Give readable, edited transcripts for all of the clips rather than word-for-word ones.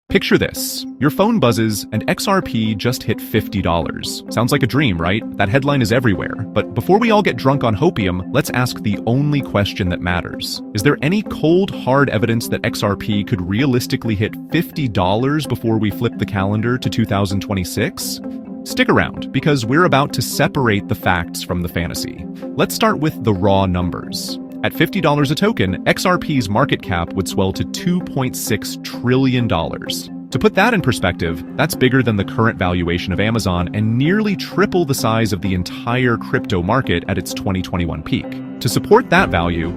Picture this. Your phone buzzes and XRP just hit $50. Sounds like a dream, right? That headline is everywhere. But before we all get drunk on hopium, let's ask the only question that matters. Is there any cold, hard evidence that XRP could realistically hit $50 before we flip the calendar to 2026? Stick around, because we're about to separate the facts from the fantasy. Let's start with the raw numbers. At $50 a token, XRP's market cap would swell to $2.6 trillion. To put that in perspective, that's bigger than the current valuation of Amazon and nearly triple the size of the entire crypto market at its 2021 peak. To support that value,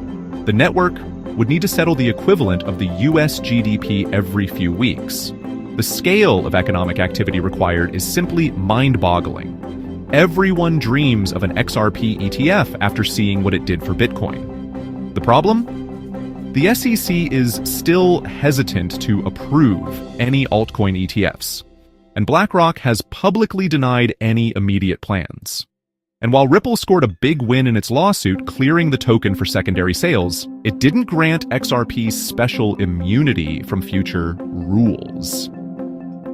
the network would need to settle the equivalent of the US GDP every few weeks. The scale of economic activity required is simply mind-boggling. Everyone dreams of an XRP ETF after seeing what it did for Bitcoin. The problem? The SEC is still hesitant to approve any altcoin ETFs, and BlackRock has publicly denied any immediate plans. And while Ripple scored a big win in its lawsuit clearing the token for secondary sales, it didn't grant XRP special immunity from future rules.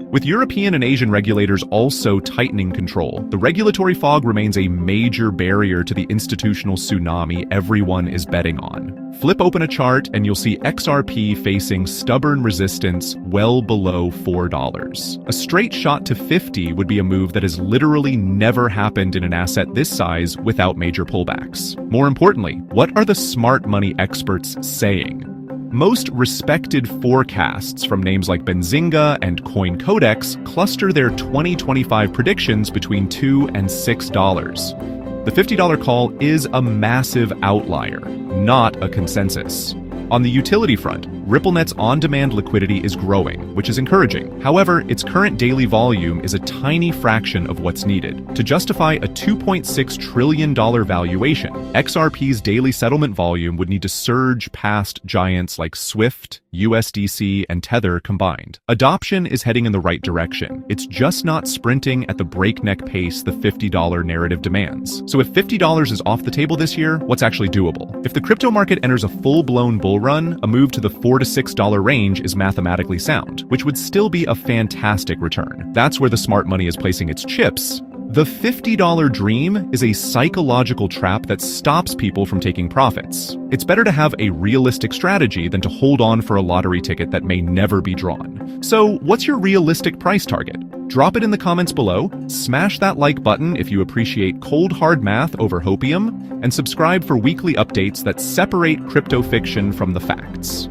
With European and Asian regulators also tightening control, the regulatory fog remains a major barrier to the institutional tsunami everyone is betting on. Flip open a chart and you'll see XRP facing stubborn resistance well below $4. A straight shot to 50 would be a move that has literally never happened in an asset this size without major pullbacks. More importantly, what are the smart money experts saying? Most respected forecasts from names like Benzinga and Coin Codex cluster their 2025 predictions between $2 and $6. The $50 call is a massive outlier, not a consensus. On the utility front, RippleNet's on-demand liquidity is growing, which is encouraging. However, its current daily volume is a tiny fraction of what's needed. To justify a $2.6 trillion valuation, XRP's daily settlement volume would need to surge past giants like Swift, USDC, and Tether combined. Adoption is heading in the right direction. It's just not sprinting at the breakneck pace the $50 narrative demands. So if $50 is off the table this year, what's actually doable? If the crypto market enters a full-blown bull run, a move to the $4 to $6 range is mathematically sound, which would still be a fantastic return. That's where the smart money is placing its chips. The $50 dream is a psychological trap that stops people from taking profits. It's better to have a realistic strategy than to hold on for a lottery ticket that may never be drawn. So, what's your realistic price target? Drop it in the comments below, smash that like button if you appreciate cold hard math over hopium, and subscribe for weekly updates that separate crypto fiction from the facts.